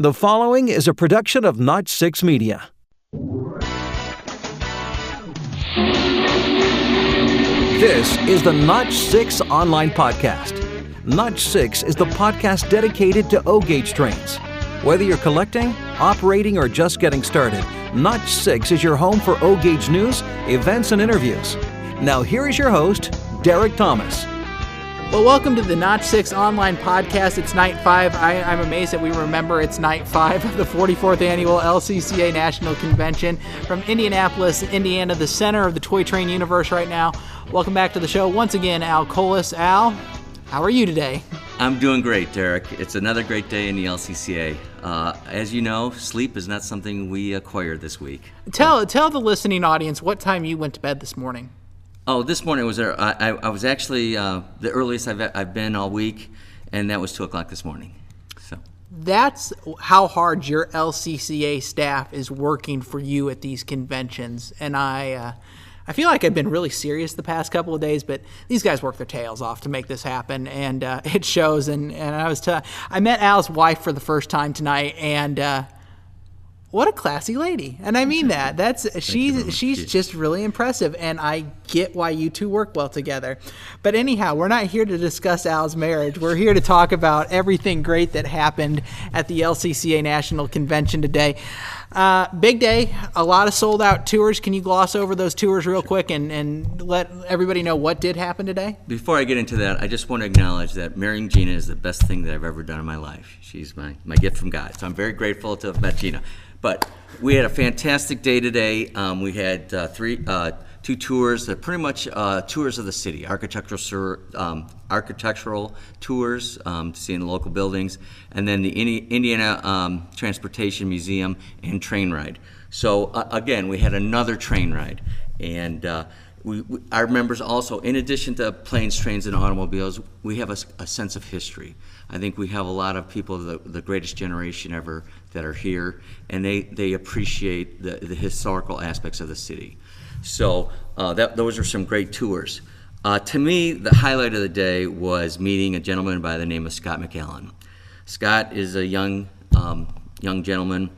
The following is a production of Notch 6 Media. This is the Notch 6 online podcast. Notch 6 is the podcast dedicated to O-gauge trains. Whether you're collecting, operating, or just getting started, Notch 6 is your home for O-gauge news, events, and interviews. Now here is your host, Derek Thomas. Well, welcome to the Notch 6 online podcast. It's night 5. I'm amazed that we remember it's night 5 of the 44th annual LCCA National Convention from Indianapolis, Indiana, the center of the toy train universe right now. Welcome back to the show. Once again, Al Colas. Al, how are you today? I'm doing great, Derek. It's another great day in the LCCA. As you know, sleep is not something we acquired this week. Tell the listening audience what time you went to bed this morning. Oh, this morning I was actually the earliest I've been all week, and that was 2 o'clock this morning. So that's how hard your LCCA staff is working for you at these conventions. And I feel like I've been really serious the past couple of days, but these guys work their tails off to make this happen, and it shows. And I met Al's wife for the first time tonight, and what a classy lady. And I mean that. She's just really impressive, and I get why you two work well together. But anyhow, we're not here to discuss Al's marriage. We're here to talk about everything great that happened at the LCCA National Convention today. Big day, a lot of sold out tours. Can you gloss over those tours real quick and let everybody know what did happen today? Before I get into that, I just want to acknowledge that marrying Gina is the best thing that I've ever done in my life. She's my gift from God. So I'm very grateful to have met Gina. But we had a fantastic day today. We had two tours, pretty much tours of the city, architectural tours, seeing the local buildings, and then the Indiana Transportation Museum and train ride. So again, we had another train ride, and our members also, in addition to planes, trains, and automobiles, we have a sense of history. I think we have a lot of people, the greatest generation ever, that are here, and they appreciate the historical aspects of the city. So those are some great tours. To me, the highlight of the day was meeting a gentleman by the name of Scott McAllen. Scott is a young gentleman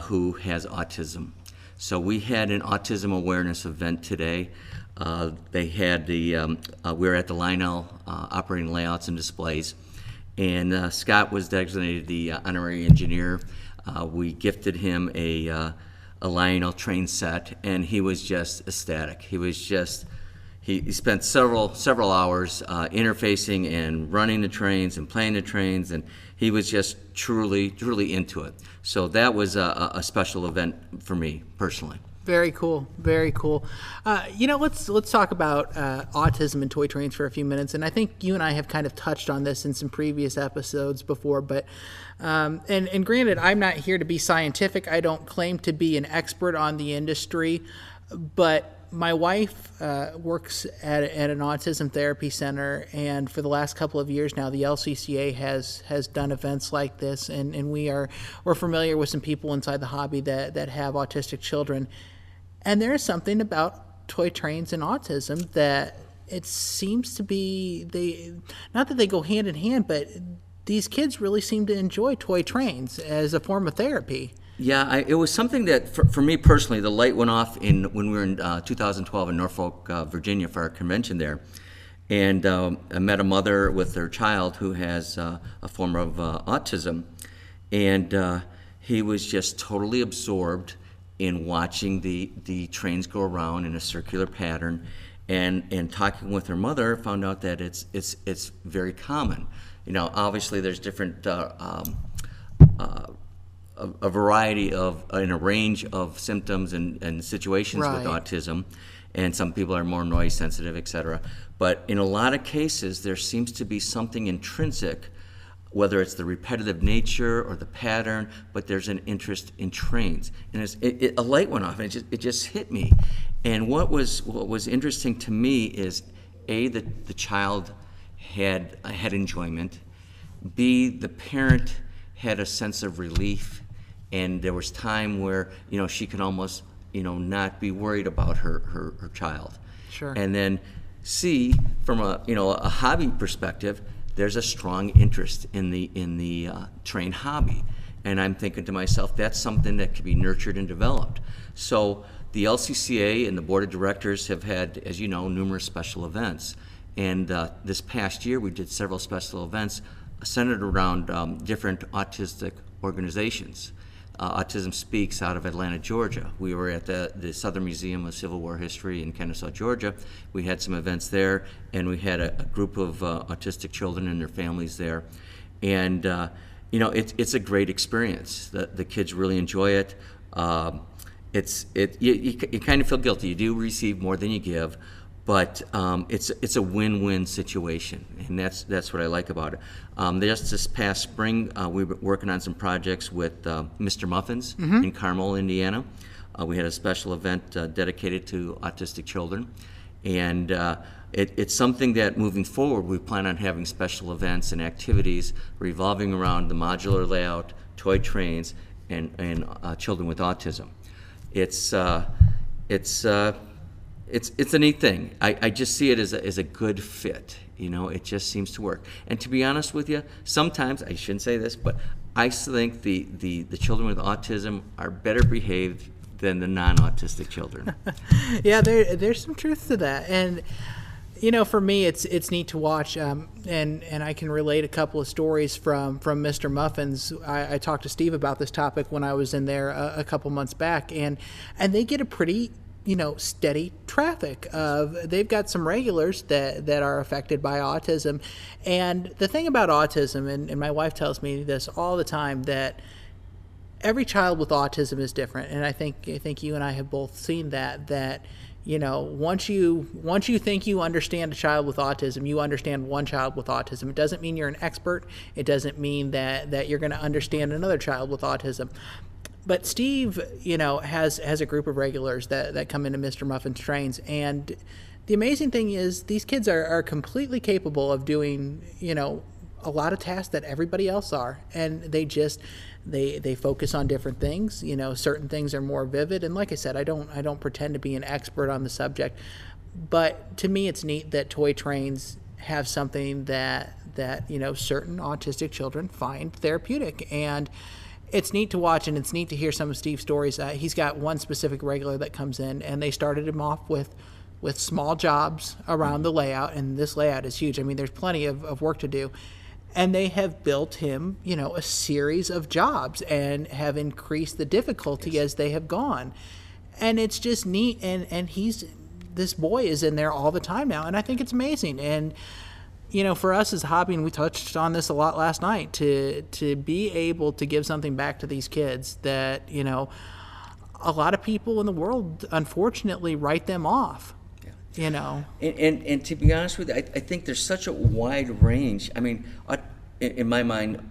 who has autism. So we had an autism awareness event today. We were at the Lionel operating layouts and displays, and Scott was designated the honorary engineer. We gifted him a Lionel train set, and he was just ecstatic. He spent several hours interfacing and running the trains and playing the trains, and he was just truly into it. So that was a special event for me personally. Very cool, very cool. Let's talk about autism and toy trains for a few minutes. And I think you and I have kind of touched on this in some previous episodes before. But and granted, I'm not here to be scientific. I don't claim to be an expert on the industry, but my wife works at an autism therapy center, and for the last couple of years now, the LCCA has done events like this, and we're familiar with some people inside the hobby that have autistic children, and there is something about toy trains and autism that it seems to be not that they go hand in hand, but these kids really seem to enjoy toy trains as a form of therapy. Yeah, it was something that, for me personally, the light went off when we were in 2012 in Norfolk, Virginia for our convention there. And I met a mother with her child who has a form of autism. And he was just totally absorbed in watching the trains go around in a circular pattern. And talking with her mother, found out that it's very common. You know, obviously there's different a variety of, and a range of symptoms and situations right. with autism, and some people are more noise sensitive, etc. But in a lot of cases, there seems to be something intrinsic, whether it's the repetitive nature or the pattern, but there's an interest in trains. And a light went off, and it just hit me. And what was interesting to me is, A, that the child had enjoyment, B, the parent had a sense of relief, and there was time where, she could almost, not be worried about her child. Sure. And then C, from a hobby perspective, there's a strong interest in the train hobby. And I'm thinking to myself, that's something that can be nurtured and developed. So the LCCA and the board of directors have had, as you know, numerous special events. And this past year, we did several special events centered around different autistic organizations. Autism Speaks out of Atlanta, Georgia. We were at the Southern Museum of Civil War History in Kennesaw, Georgia. We had some events there, and we had a group of autistic children and their families there. And it's a great experience. The kids really enjoy it. You kind of feel guilty. You do receive more than you give, but it's a win-win situation, and that's what I like about it. Just this past spring, we were working on some projects with Mr. Muffins in Carmel, Indiana. We had a special event dedicated to autistic children, and it's something that moving forward we plan on having special events and activities revolving around the modular layout, toy trains, and children with autism. It's a neat thing. I just see it as a good fit. It just seems to work. And to be honest with you, sometimes, I shouldn't say this, but I think the children with autism are better behaved than the non-autistic children. Yeah, there's some truth to that. And for me, it's neat to watch, and I can relate a couple of stories from Mr. Muffins. I talked to Steve about this topic when I was in there a couple months back, and they get a pretty steady traffic they've got some regulars that are affected by autism. And the thing about autism, and my wife tells me this all the time, that every child with autism is different. And I think you and I have both seen that once you think you understand a child with autism, you understand one child with autism. It doesn't mean you're an expert. It doesn't mean that you're going to understand another child with autism. But Steve, has a group of regulars that come into Mr. Muffin's trains, and the amazing thing is these kids are completely capable of doing, a lot of tasks that everybody else are, and they focus on different things. Certain things are more vivid, and like I said, I don't pretend to be an expert on the subject, but to me, it's neat that toy trains have something that certain autistic children find therapeutic. And it's neat to watch, and it's neat to hear some of Steve's stories. He's got one specific regular that comes in, and they started him off with small jobs around the layout, and this layout is huge. I mean, there's plenty of work to do. And they have built him, a series of jobs and have increased the difficulty as they have gone. And it's just neat, and this boy is in there all the time now, and I think it's amazing. And for us as a hobby, and we touched on this a lot last night, to be able to give something back to these kids that, a lot of people in the world, unfortunately, write them off, And to be honest with you, I think there's such a wide range. I mean, in my mind,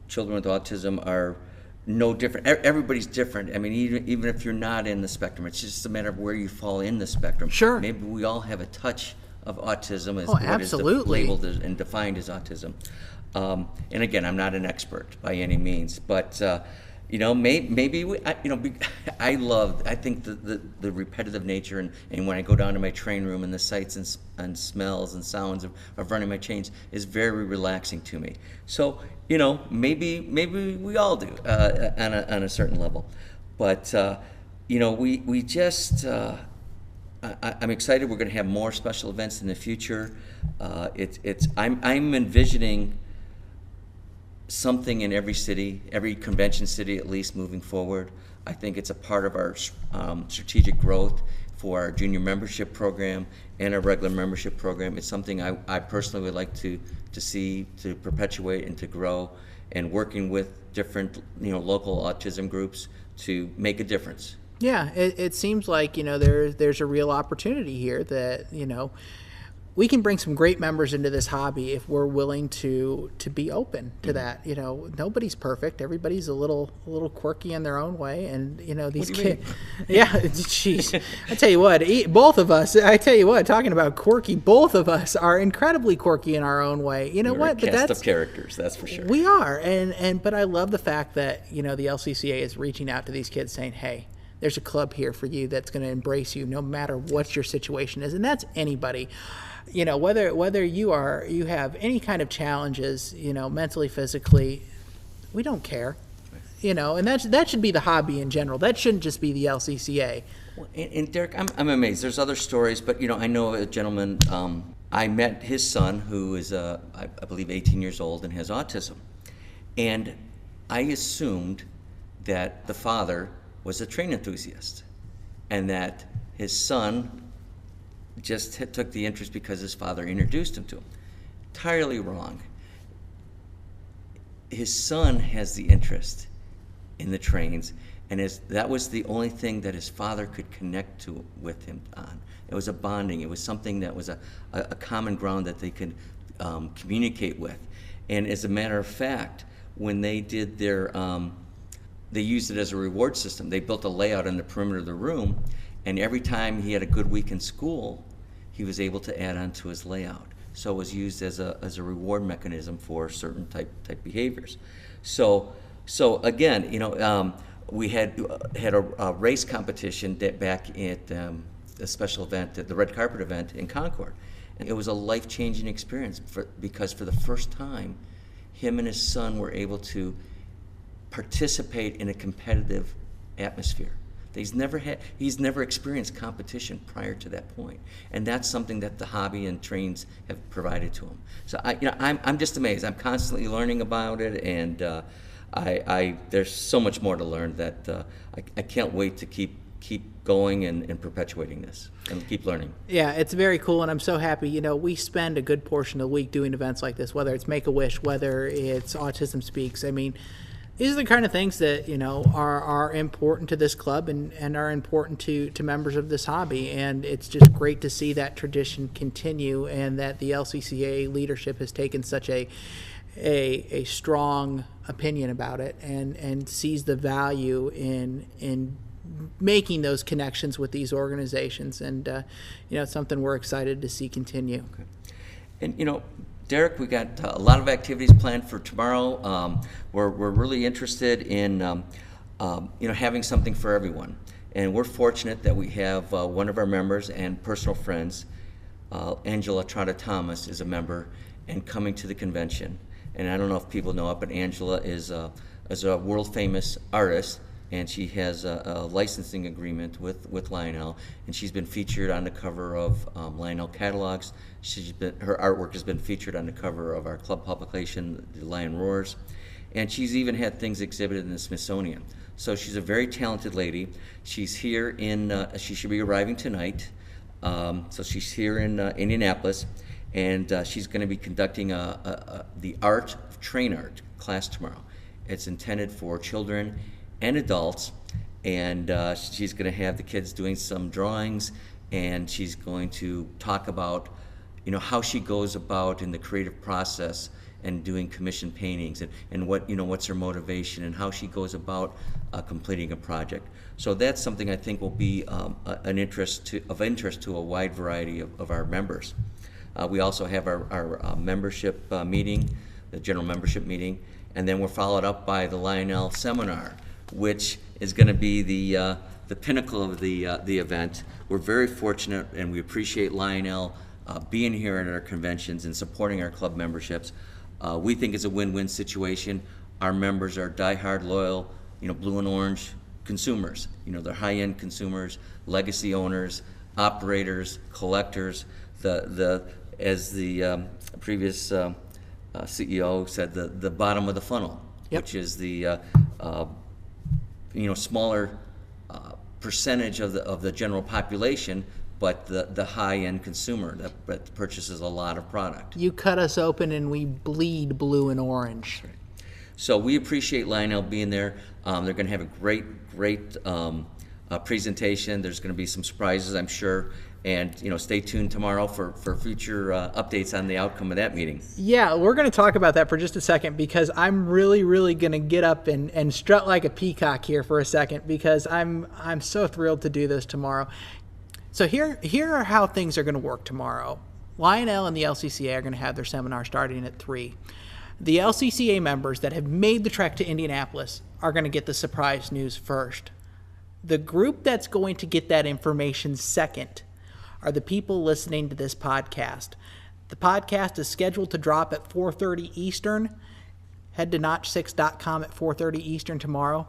children with autism are no different. Everybody's different. I mean, even if you're not in the spectrum, it's just a matter of where you fall in the spectrum. Sure. Maybe we all have a touch of autism as absolutely. What is labeled and defined as autism. And again, I'm not an expert by any means, but maybe I think the repetitive nature and when I go down to my train room and the sights and smells and sounds of running my chains is very relaxing to me. So maybe we all do on a certain level, but we just. I'm excited. We're going to have more special events in the future. I'm envisioning something in every city, every convention city at least, moving forward. I think it's a part of our strategic growth for our junior membership program and our regular membership program. It's something I personally would like to see to perpetuate and to grow, and working with different local autism groups to make a difference. Yeah, it seems like, there's a real opportunity here that, we can bring some great members into this hobby if we're willing to be open to that. Nobody's perfect. Everybody's a little quirky in their own way, and these kids. Yeah, jeez. I tell you what, both of us. Talking about quirky, both of us are incredibly quirky in our own way. We're what? A cast of characters, that's for sure. We are, but I love the fact that the LCCA is reaching out to these kids, saying, "Hey, there's a club here for you that's going to embrace you no matter what your situation is," and that's anybody. Whether you have any kind of challenges, mentally, physically, we don't care. and that should be the hobby in general. That shouldn't just be the LCCA. Well, and Derek, I'm amazed. There's other stories, but I know a gentleman. I met his son, who is I believe 18 years old and has autism, and I assumed that the father was a train enthusiast, and that his son just took the interest because his father introduced him to him. Entirely wrong. His son has the interest in the trains, and that was the only thing that his father could connect with him on. It was a bonding. It was something that was a common ground that they could communicate with. And as a matter of fact, when they did their, they used it as a reward system. They built a layout in the perimeter of the room, and every time he had a good week in school, he was able to add on to his layout. So it was used as a reward mechanism for certain type behaviors. So again, we had a race competition back at a special event, at the red carpet event in Concord. And it was a life-changing experience because for the first time, him and his son were able to participate in a competitive atmosphere. He's never experienced competition prior to that point, and that's something that the hobby and trains have provided to him. So I'm just amazed. I'm constantly learning about it, and there's so much more to learn that I can't wait to keep going and perpetuating this and keep learning. Yeah, it's very cool, and I'm so happy. We spend a good portion of the week doing events like this, whether it's Make-A-Wish, whether it's Autism Speaks. I mean, these are the kind of things that are important to this club and are important to members of this hobby, and it's just great to see that tradition continue, and that the LCCA leadership has taken such a strong opinion about it and sees the value in making those connections with these organizations, and it's something we're excited to see continue. Okay. And Derek, we got a lot of activities planned for tomorrow. We're really interested in having something for everyone, and we're fortunate that we have one of our members and personal friends, Angela Trotta Thomas, is a member and coming to the convention. And I don't know if people know it, but Angela is a world famous artist, and she has a licensing agreement with Lionel, and she's been featured on the cover of Lionel catalogs. Her artwork has been featured on the cover of our club publication, The Lion Roars, and she's even had things exhibited in the Smithsonian. So she's a very talented lady. She's here she should be arriving tonight. So she's here in Indianapolis, and she's going to be conducting the art of train art class tomorrow. It's intended for children and adults, and she's going to have the kids doing some drawings, and she's going to talk about how she goes about in the creative process and doing commission paintings, and what's her motivation and how she goes about completing a project. So that's something I think will be of interest to a wide variety of our members. We also have our membership meeting, the general membership meeting, and then we're followed up by the Lionel seminar, which is going to be the pinnacle of the event. We're very fortunate, and we appreciate Lionel being here at our conventions and supporting our club memberships. We think it's a win-win situation. Our members are diehard, loyal, blue and orange consumers. They're high-end consumers, legacy owners, operators, collectors. As the previous CEO said, the bottom of the funnel, yep, which is the smaller percentage of the general population, but the high-end consumer that purchases a lot of product. You cut us open and we bleed blue and orange. That's right. So we appreciate Lionel being there. They're going to have a great presentation. There's going to be some surprises, I'm sure. And stay tuned tomorrow for future updates on the outcome of that meeting. Yeah, we're going to talk about that for just a second, because I'm really going to get up and strut like a peacock here for a second, because I'm so thrilled to do this tomorrow. So here are how things are going to work tomorrow. Lionel and the LCCA are going to have their seminar starting at 3. The LCCA members that have made the trek to Indianapolis are going to get the surprise news first. The group that's going to get that information second are the people listening to this podcast. The podcast is scheduled to drop at 4:30 Eastern, head to notch6.com at 4:30 Eastern tomorrow.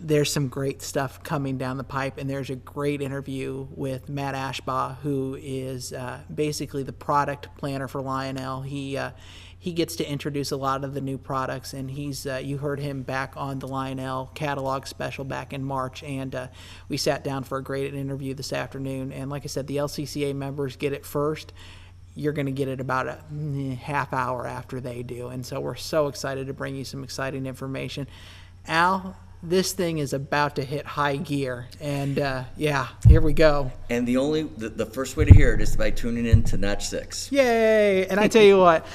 There's some great stuff coming down the pipe, and there's a great interview with Matt Ashbaugh, who is basically the product planner for Lionel. He gets to introduce a lot of the new products, and he's you heard him back on the Lionel catalog special back in March, and we sat down for a great interview this afternoon. And like I said, the LCCA members get it first. You're going to get it about a half hour after they do, and so we're so excited to bring you some exciting information. Al, this thing is about to hit high gear, and here we go. And the first way to hear it is by tuning in to Notch 6. Yay! And I tell you what,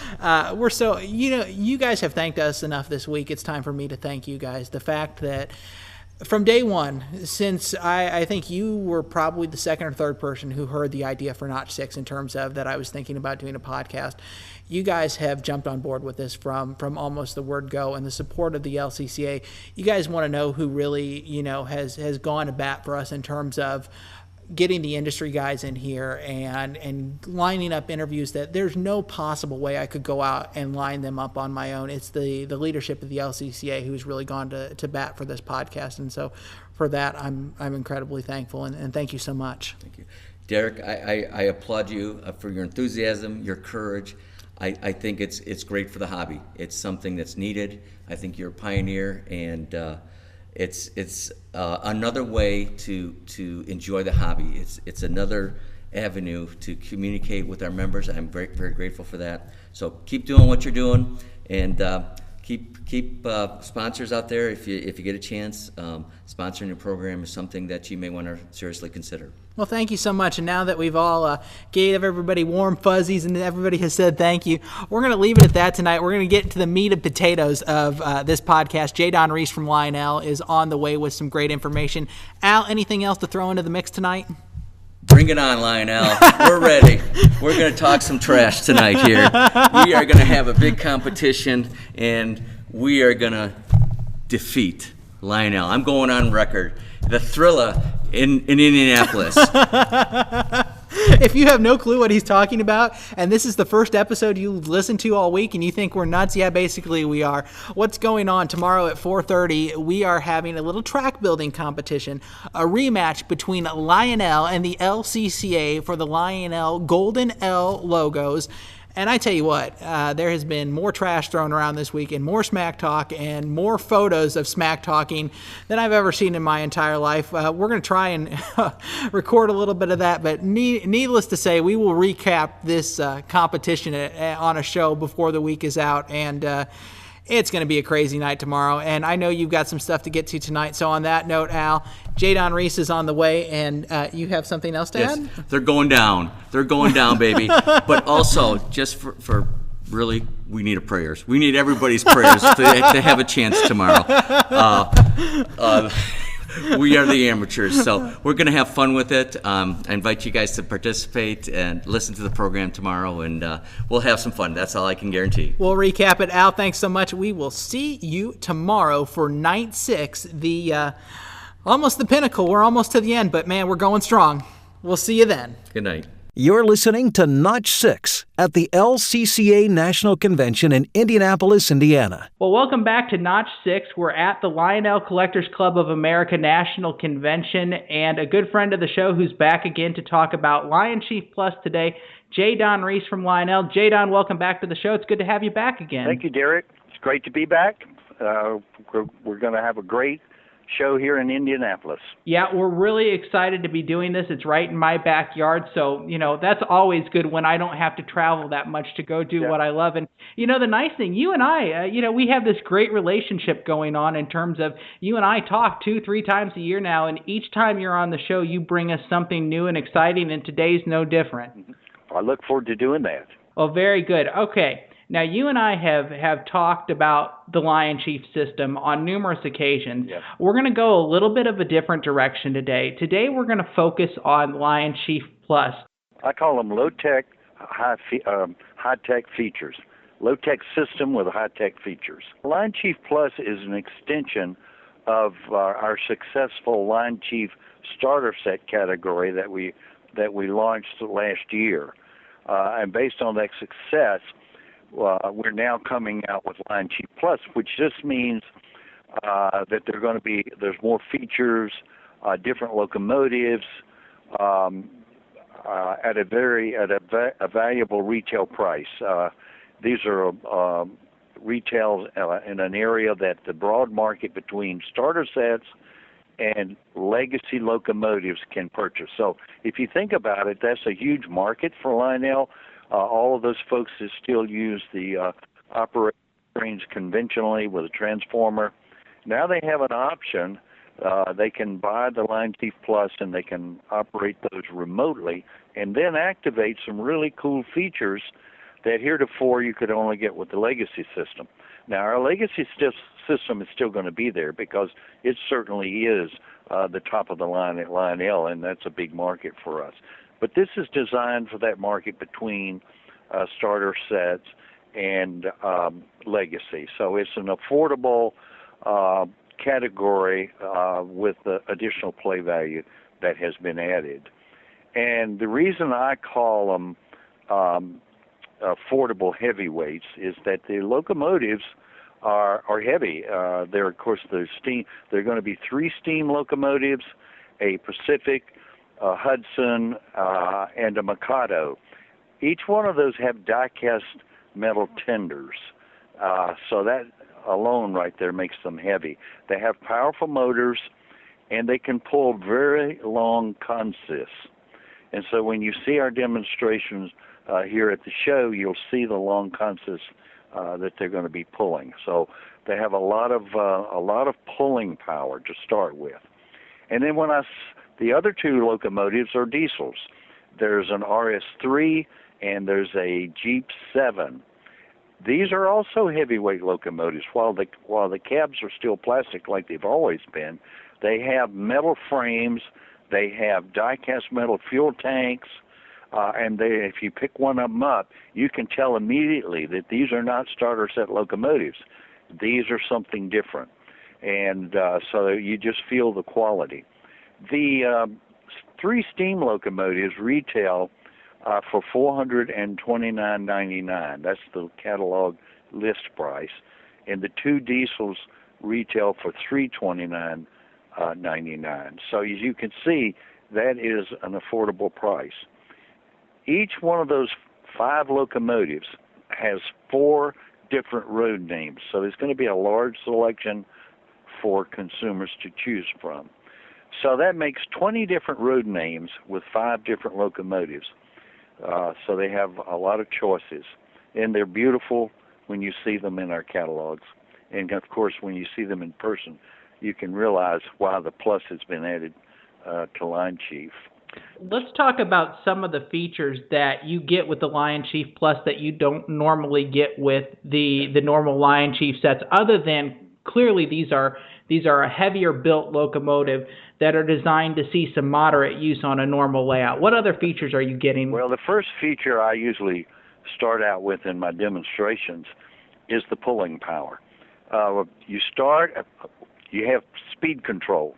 we're so, you guys have thanked us enough this week. It's time for me to thank you guys. The fact that from day one, since I think you were probably the second or third person who heard the idea for Notch 6 in terms of that I was thinking about doing a podcast, you guys have jumped on board with this from almost the word go, and the support of the LCCA. You guys want to know who really, has gone to bat for us in terms of getting the industry guys in here and lining up interviews that there's no possible way I could go out and line them up on my own. It's the leadership of the LCCA who's really gone to bat for this podcast. And so for that, I'm incredibly thankful, and thank you so much. Thank you. Derek, I applaud you for your enthusiasm, your courage. I think it's great for the hobby. It's something that's needed. I think you're a pioneer, and it's another way to enjoy the hobby. It's another avenue to communicate with our members. I'm very, very grateful for that. So keep doing what you're doing, and keep sponsors out there. If you get a chance, sponsoring a program is something that you may want to seriously consider. Well, thank you so much. And now that we've all gave everybody warm fuzzies and everybody has said thank you, we're going to leave it at that tonight. We're going to get into the meat and potatoes of this podcast. J. Don Reese from Lionel is on the way with some great information. Al, anything else to throw into the mix tonight? Bring it on, Lionel. We're ready. We're going to talk some trash tonight here. We are going to have a big competition, and we are going to defeat Lionel. I'm going on record. The Thrilla in Indianapolis. If you have no clue what he's talking about, and this is the first episode you listened to all week and you think we're nuts, yeah, basically we are. What's going on tomorrow at 4:30? We are having a little track building competition, a rematch between Lionel and the LCCA for the Lionel Golden L logos. And I tell you what, there has been more trash thrown around this week and more smack talk and more photos of smack talking than I've ever seen in my entire life. We're going to try and record a little bit of that, but needless to say, we will recap this competition on a show before the week is out, and it's going to be a crazy night tomorrow, and I know you've got some stuff to get to tonight. So on that note, Al, J. Don Reese is on the way, and you have something else to add? They're going down. They're going down, baby. But also, just for really, we need prayers. We need everybody's prayers to have a chance tomorrow. We are the amateurs, so we're going to have fun with it. I invite you guys to participate and listen to the program tomorrow, and we'll have some fun. That's all I can guarantee. We'll recap it. Al, thanks so much. We will see you tomorrow for Night 6, almost the pinnacle. We're almost to the end, but, man, we're going strong. We'll see you then. Good night. You're listening to Notch 6 at the LCCA National Convention in Indianapolis, Indiana. Well, welcome back to Notch 6. We're at the Lionel Collectors Club of America National Convention, and a good friend of the show who's back again to talk about Lion Chief Plus today, J. Don Reese from Lionel. J. Don, welcome back to the show. It's good to have you back again. Thank you, Derek. It's great to be back. We're going to have a great show here in Indianapolis. Yeah, we're really excited to be doing this. It's right in my backyard, so, that's always good when I don't have to travel that much to go do what I love. And, the nice thing, you and I, we have this great relationship going on in terms of you and I talk 2-3 times a year now, and each time you're on the show, you bring us something new and exciting, and today's no different. I look forward to doing that. Well, very good. Okay. Now, you and I have talked about the Lion Chief system on numerous occasions. Yes. We're going to go a little bit of a different direction today. Today, we're going to focus on Lion Chief Plus. I call them low-tech, high-tech features. Low-tech system with high-tech features. Lion Chief Plus is an extension of our successful Lion Chief starter set category that we launched last year. And based on that success, we're now coming out with Lion Chief Plus, which just means that there's more features, different locomotives, at a valuable retail price. These are retails in an area that the broad market between starter sets and legacy locomotives can purchase. So if you think about it, that's a huge market for Lionel. All of those folks that still use the operating trains conventionally with a transformer, now they have an option. They can buy the Lion Chief Plus and they can operate those remotely and then activate some really cool features that heretofore you could only get with the legacy system. Now, our legacy system is still going to be there because it certainly is the top of the line at Lionel, and that's a big market for us. But this is designed for that market between starter sets and legacy. So it's an affordable category with the additional play value that has been added. And the reason I call them affordable heavyweights is that the locomotives are heavy. They're, of course, steam. They're going to be 3 steam locomotives, a Pacific, a Hudson, and a Mikado. Each one of those have die-cast metal tenders. So that alone right there makes them heavy. They have powerful motors, and they can pull very long consists. And so when you see our demonstrations here at the show, you'll see the long consists that they're going to be pulling. So they have a lot of pulling power to start with. And then the other 2 locomotives are diesels. There's an RS3 and there's a Jeep 7. These are also heavyweight locomotives. While the cabs are still plastic like they've always been, they have metal frames, they have die-cast metal fuel tanks, and if you pick one of them up, you can tell immediately that these are not starter set locomotives. These are something different. And so you just feel the quality. The 3 steam locomotives retail for $429.99. That's the catalog list price. And the 2 diesels retail for $329.99. So as you can see, that is an affordable price. Each one of those 5 locomotives has 4 different road names. So there's going to be a large selection for consumers to choose from. So that makes 20 different road names with 5 different locomotives. So they have a lot of choices. And they're beautiful when you see them in our catalogs. And, of course, when you see them in person, you can realize why the Plus has been added to Lion Chief. Let's talk about some of the features that you get with the Lion Chief Plus that you don't normally get with the normal Lion Chief sets, other than clearly these are a heavier built locomotive that are designed to see some moderate use on a normal layout. What other features are you getting? Well, the first feature I usually start out with in my demonstrations is the pulling power. You have speed control.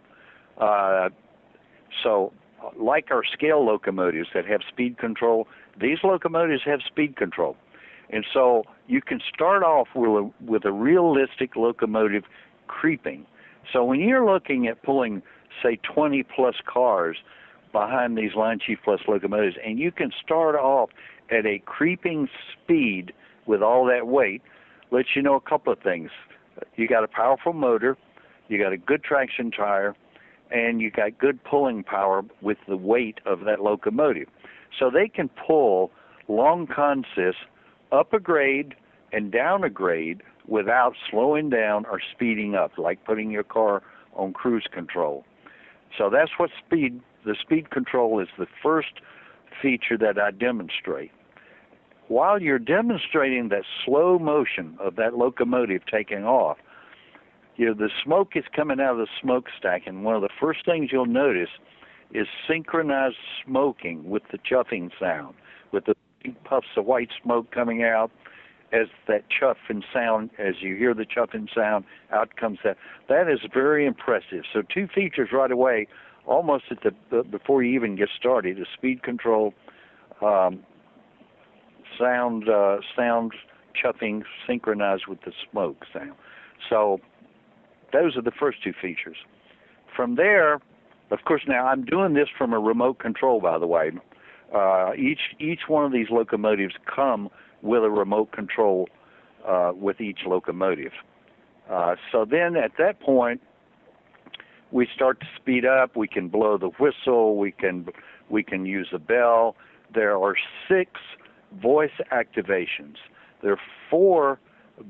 So like our scale locomotives that have speed control, these locomotives have speed control. And so you can start off with a realistic locomotive creeping. So when you're looking at pulling, say, 20-plus cars behind these Lion Chief Plus locomotives, and you can start off at a creeping speed with all that weight, lets you know a couple of things. You got a powerful motor, you got a good traction tire, and you got good pulling power with the weight of that locomotive. So they can pull long consists up a grade and down a grade without slowing down or speeding up, like putting your car on cruise control. So that's what the speed control is the first feature that I demonstrate. While you're demonstrating that slow motion of that locomotive taking off, the smoke is coming out of the smokestack, and one of the first things you'll notice is synchronized smoking with the chuffing sound, with the big puffs of white smoke coming out as that chuffing sound, as you hear the chuffing sound, out comes that. That is very impressive. So 2 features right away, almost at before you even get started, is speed control, sound chuffing synchronized with the smoke sound. So those are the first two features. From there, of course, now I'm doing this from a remote control, by the way. Each one of these locomotives come with a remote control with each locomotive. So then at that point, we start to speed up. We can blow the whistle. We can use a bell. There are 6 voice activations. There are 4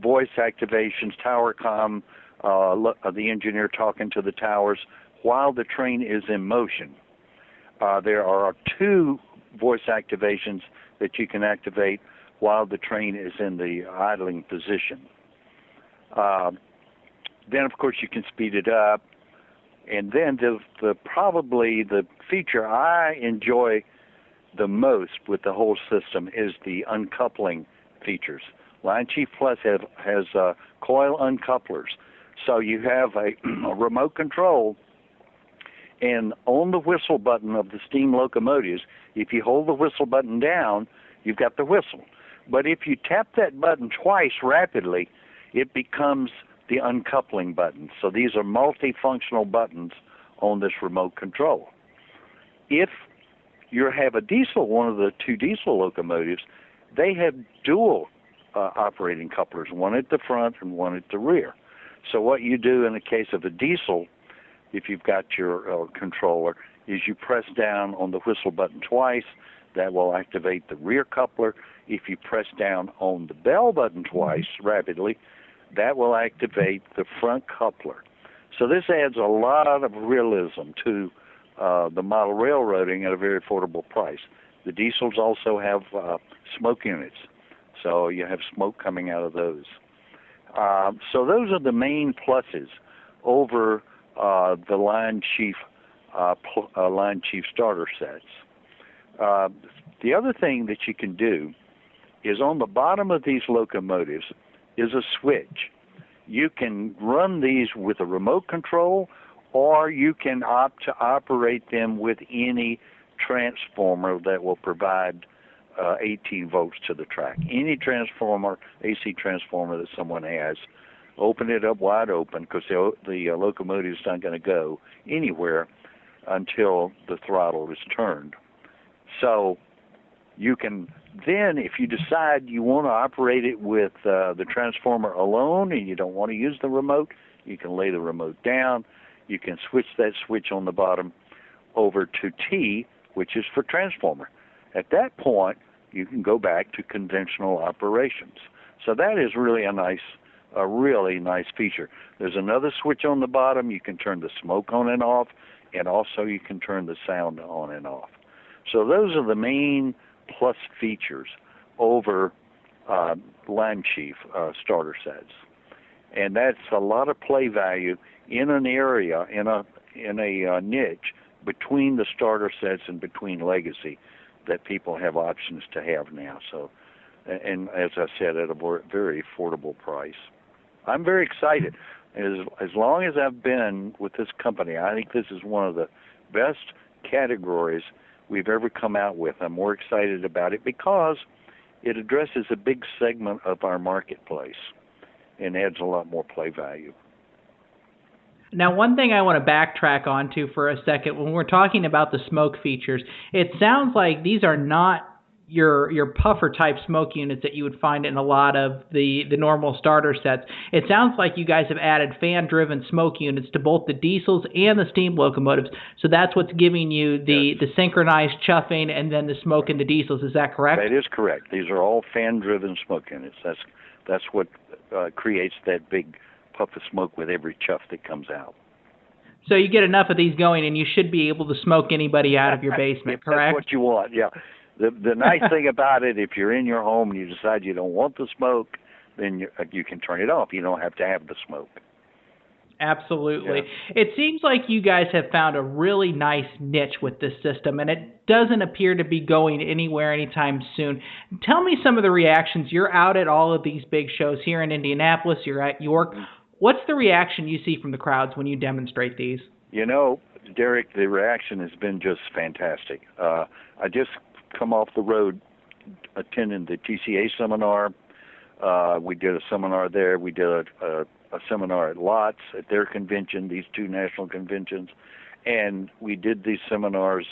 voice activations, tower comm, the engineer talking to the towers while the train is in motion. There are 2 voice activations that you can activate while the train is in the idling position. Then, of course, you can speed it up. And then probably the feature I enjoy the most with the whole system is the uncoupling features. Lion Chief Plus has coil uncouplers. So you have a remote control, and on the whistle button of the steam locomotives, if you hold the whistle button down, you've got the whistle. But if you tap that button twice rapidly, it becomes the uncoupling button. So these are multifunctional buttons on this remote control. If you have a diesel, one of the 2 diesel locomotives, they have dual operating couplers, one at the front and one at the rear. So what you do in the case of a diesel, if you've got your controller, is you press down on the whistle button twice. That will activate the rear coupler. If you press down on the bell button twice rapidly, that will activate the front coupler. So this adds a lot of realism to the model railroading at a very affordable price. The diesels also have smoke units, so you have smoke coming out of those. So those are the main pluses over the Lion Chief starter sets. The other thing that you can do is on the bottom of these locomotives is a switch. You can run these with a remote control, or you can opt to operate them with any transformer that will provide 18 volts to the track. Any transformer, AC transformer that someone has, open it up wide open, because the locomotive is not going to go anywhere until the throttle is turned. So you can then, if you decide you want to operate it with the transformer alone and you don't want to use the remote, you can lay the remote down. You can switch that switch on the bottom over to T, which is for transformer. At that point, you can go back to conventional operations. So that is really a really nice feature. There's another switch on the bottom. You can turn the smoke on and off, and also you can turn the sound on and off. So those are the main plus features over Lion Chief starter sets, and that's a lot of play value in an area, in a niche between the starter sets and between legacy that people have options to have now. So, and as I said, at a very affordable price. I'm very excited. As long as I've been with this company, I think this is one of the best categories we've ever come out with. I'm more excited about it because it addresses a big segment of our marketplace and adds a lot more play value. Now, one thing I want to backtrack onto for a second, when we're talking about the smoke features, it sounds like these are not your puffer type smoke units that you would find in a lot of the normal starter sets. It sounds like you guys have added fan driven smoke units to both the diesels and the steam locomotives. So that's what's giving you the synchronized chuffing and then the smoke in the diesels. Is that correct? That is correct. These are all fan driven smoke units. That's what creates that big puff of smoke with every chuff that comes out. So you get enough of these going and you should be able to smoke anybody out of your basement, correct? That's what you want, yeah. The nice thing about it, if you're in your home and you decide you don't want the smoke, then you can turn it off. You don't have to have the smoke. Absolutely. Yeah. It seems like you guys have found a really nice niche with this system, and it doesn't appear to be going anywhere anytime soon. Tell me some of the reactions. You're out at all of these big shows here in Indianapolis. You're at York. What's the reaction you see from the crowds when you demonstrate these? You know, Derek, the reaction has been just fantastic. I just come off the road attending the TCA seminar. We did a seminar there. We did a seminar at Lots at their convention, these two national conventions, and we did these seminars.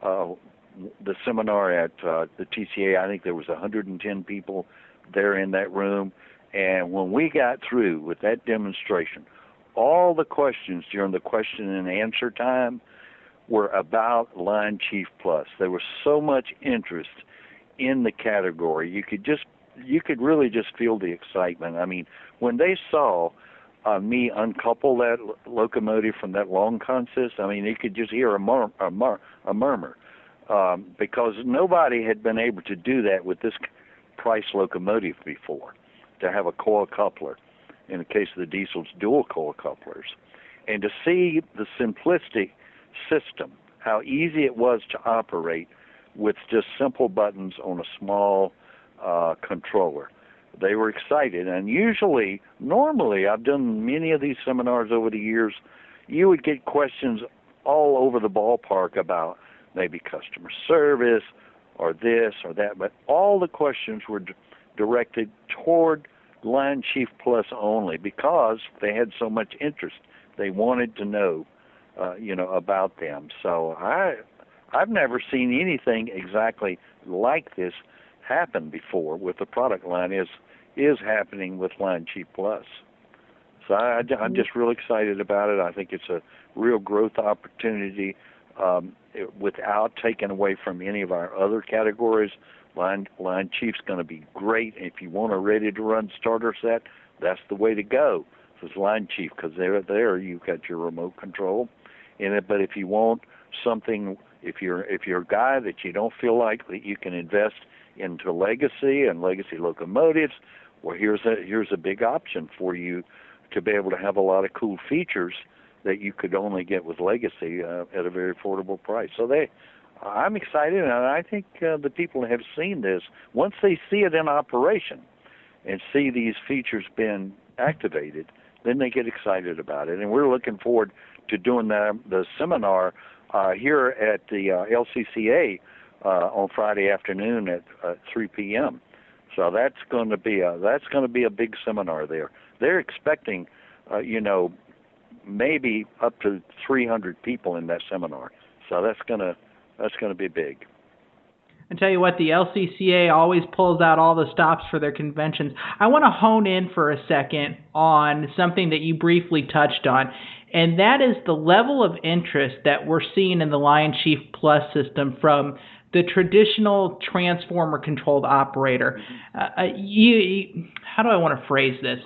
The seminar at the TCA, I think there was 110 people there in that room, and when we got through with that demonstration, all the questions during the question and answer time were about Line Chief Plus. There was so much interest in the category. You could really just feel the excitement. I mean, when they saw me uncouple that locomotive from that long consist, I mean, you could just hear a murmur. Because nobody had been able to do that with this price locomotive before, to have a coil coupler. In the case of the diesels, dual coil couplers. And to see the simplistic system, how easy it was to operate with just simple buttons on a small controller. They were excited. And normally, I've done many of these seminars over the years, you would get questions all over the ballpark about maybe customer service or this or that, but all the questions were directed toward Line Chief Plus only because they had so much interest. They wanted to know, about them. So I've never seen anything exactly like this happen before with the product line is happening with Line Chief Plus. So I'm just real excited about it. I think it's a real growth opportunity. Without taking away from any of our other categories. Line Chief's going to be great. If you want a ready-to-run starter set, that's the way to go. It's Line Chief, because there you've got your remote control in it. But if you want something, if you're a guy that you don't feel like that you can invest into legacy and legacy locomotives, well, here's a big option for you to be able to have a lot of cool features that you could only get with legacy at a very affordable price. So I'm excited, and I think the people have seen this. Once they see it in operation and see these features being activated, then they get excited about it. And we're looking forward to doing the seminar here at the LCCA on Friday afternoon at 3 p.m. So that's going to be a big seminar there. They're expecting, maybe up to 300 people in that seminar. So that's gonna be big. I tell you what, the LCCA always pulls out all the stops for their conventions. I want to hone in for a second on something that you briefly touched on, and that is the level of interest that we're seeing in the Lion Chief Plus system from the traditional transformer-controlled operator. How do I want to phrase this?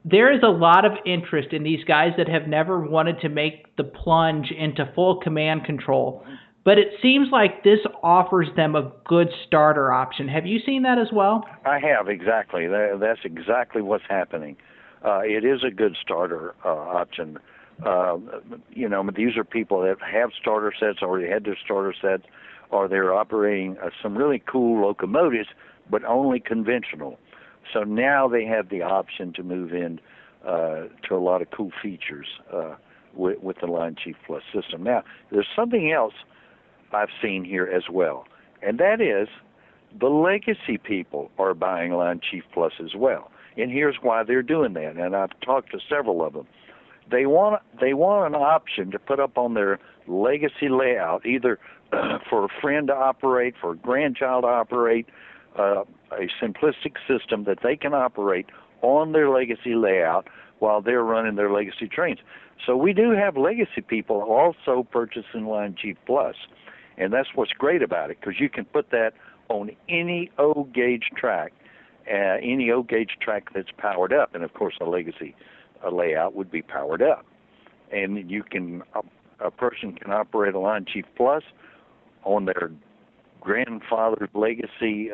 There is a lot of interest in these guys that have never wanted to make the plunge into full command control, but it seems like this offers them a good starter option. Have you seen that as well? I have, exactly. That's exactly what's happening. It is a good starter option. These are people that have starter sets, already had their starter sets, or they're operating some really cool locomotives, but only conventional. So now they have the option to move in to a lot of cool features with the Line Chief Plus system. Now, there's something else I've seen here as well, and that is the legacy people are buying Line Chief Plus as well. And here's why they're doing that, and I've talked to several of them. They want an option to put up on their legacy layout, either for a friend to operate, for a grandchild to operate, a simplistic system that they can operate on their legacy layout while they're running their legacy trains. So we do have legacy people also purchasing Line Chief Plus, and that's what's great about it, because you can put that on any O-gauge track, that's powered up, and of course a legacy layout would be powered up. And a person can operate a Line Chief Plus on their grandfather's legacy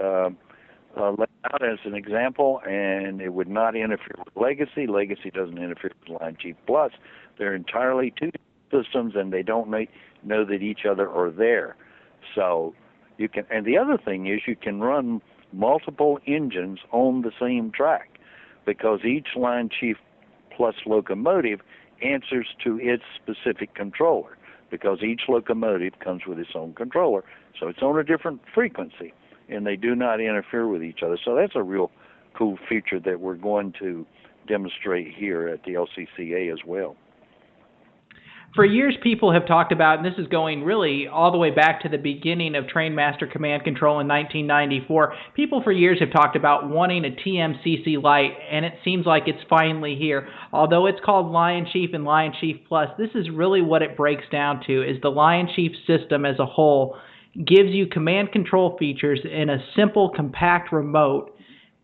layout as an example, and it would not interfere with legacy. Legacy doesn't interfere with Line Chief Plus. They're entirely two systems, and they don't know that each other are there. So you can, and the other thing is you can run multiple engines on the same track, because each Line Chief Plus locomotive answers to its specific controller, because each locomotive comes with its own controller, so it's on a different frequency, and they do not interfere with each other. So that's a real cool feature that we're going to demonstrate here at the LCCA as well. For years, people have talked about, and this is going really all the way back to the beginning of Trainmaster Command Control in 1994, people for years have talked about wanting a TMCC light, and it seems like it's finally here. Although it's called Lion Chief and Lion Chief Plus, this is really what it breaks down to, is the Lion Chief system as a whole gives you command control features in a simple, compact remote,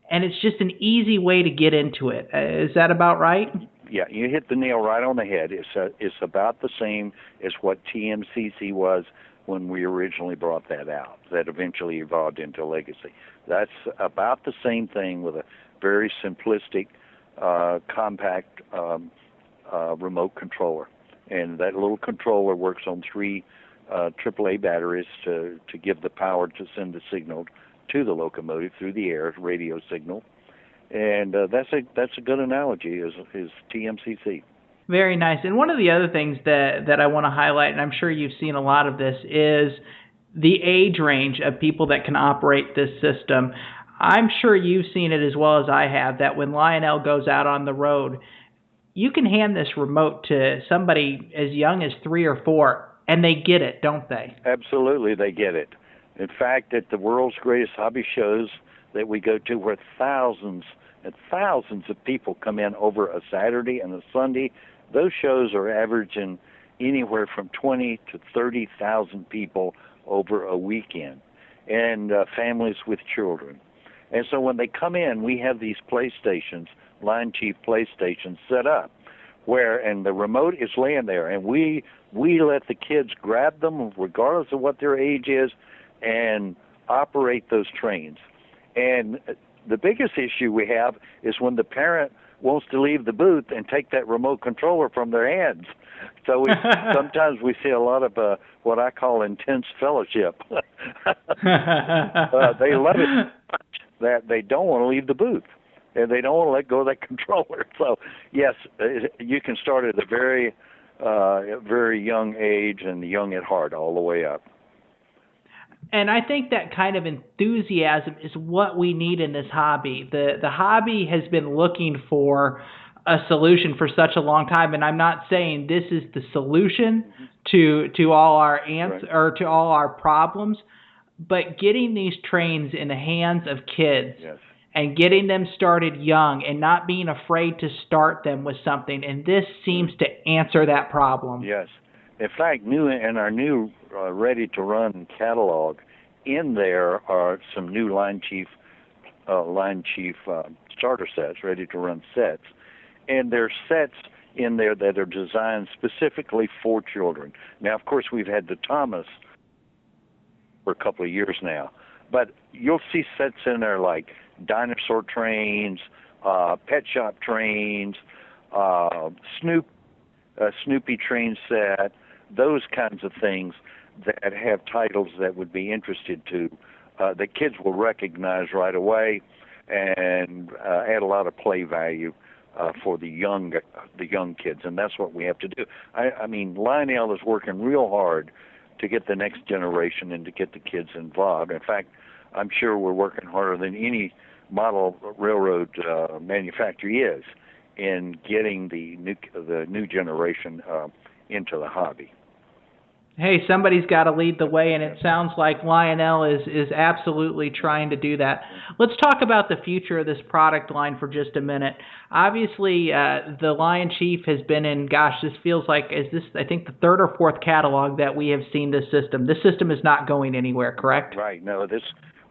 and it's just an easy way to get into it. Is that about right? Yeah, you hit the nail right on the head. It's about the same as what TMCC was when we originally brought that out. That eventually evolved into Legacy. That's about the same thing with a very simplistic, compact remote controller. And that little controller works on 3 AAA batteries to give the power to send the signal to the locomotive through the air, radio signal. And that's a good analogy, is TMCC. Very nice. And one of the other things that I want to highlight, and I'm sure you've seen a lot of this, is the age range of people that can operate this system. I'm sure you've seen it as well as I have, that when Lionel goes out on the road, you can hand this remote to somebody as young as 3 or 4, and they get it, don't they? Absolutely, they get it. In fact, at the world's greatest hobby shows that we go to, where thousands and thousands of people come in over a Saturday and a Sunday, those shows are averaging anywhere from 20 to 30,000 people over a weekend, and families with children. And so when they come in, we have these PlayStations, Lion Chief PlayStations, set up, and the remote is laying there, and we let the kids grab them, regardless of what their age is, and operate those trains. And the biggest issue we have is when the parent wants to leave the booth and take that remote controller from their hands. So sometimes we see a lot of what I call intense fellowship. They love it that they don't want to leave the booth, and they don't want to let go of that controller. So yes, you can start at a very young age and young at heart all the way up. And I think that kind of enthusiasm is what we need in this hobby. The hobby has been looking for a solution for such a long time, and I'm not saying this is the solution to all our answers or to all our problems, but getting these trains in the hands of kids and getting them started young and not being afraid to start them with something, and this seems to answer that problem. Yes. In fact, in our new ready-to-run catalog, in there are some new Lion Chief starter sets, ready-to-run sets. And there are sets in there that are designed specifically for children. Now, of course, we've had the Thomas for a couple of years now. But you'll see sets in there like dinosaur trains, pet shop trains, Snoopy train set, those kinds of things that have titles that would be interested to the kids will recognize right away, and add a lot of play value for the young kids, and that's what we have to do. I mean, Lionel is working real hard to get the next generation and to get the kids involved. In fact, I'm sure we're working harder than any model railroad manufacturer is in getting the new generation into the hobby. Hey, somebody's got to lead the way, and it sounds like Lionel is absolutely trying to do that. Let's talk about the future of this product line for just a minute. Obviously, the Lion Chief has been in, this feels like, I think, the 3rd or 4th catalog that we have seen this system. This system is not going anywhere, correct? Right. No, this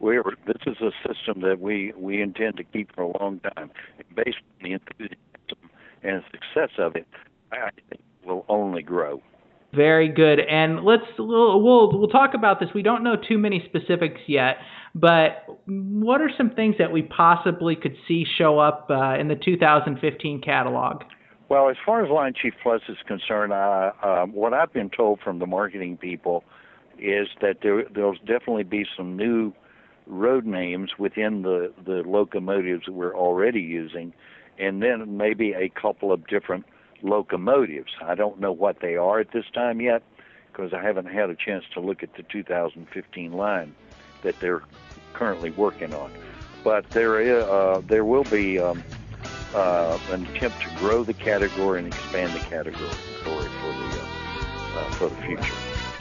is a system that we intend to keep for a long time. Based on the enthusiasm and success of it, I think it will only grow. Very good. And we'll talk about this. We don't know too many specifics yet, but what are some things that we possibly could see show up in the 2015 catalog? Well, as far as Lion Chief Plus is concerned, what I've been told from the marketing people is that there'll definitely be some new road names within the locomotives that we're already using, and then maybe a couple of different locomotives. I don't know what they are at this time yet because I haven't had a chance to look at the 2015 line that they're currently working on. but there will be an attempt to grow the category and expand the category for the future.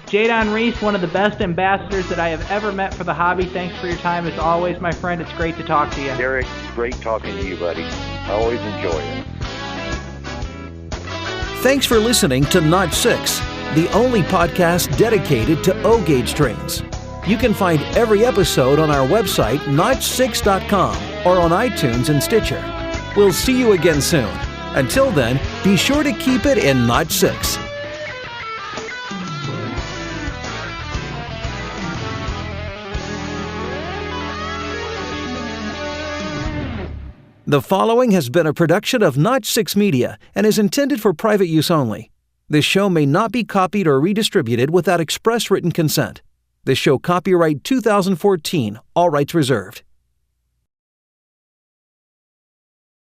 Jadon Reese, one of the best ambassadors that I have ever met for the hobby. Thanks for your time as always, my friend. It's great to talk to you. Derek, great talking to you, buddy. I always enjoy it. Thanks for listening to Notch 6, the only podcast dedicated to O-gauge trains. You can find every episode on our website, notch6.com, or on iTunes and Stitcher. We'll see you again soon. Until then, be sure to keep it in Notch 6. The following has been a production of Notch 6 Media and is intended for private use only. This show may not be copied or redistributed without express written consent. This show copyright 2014, all rights reserved.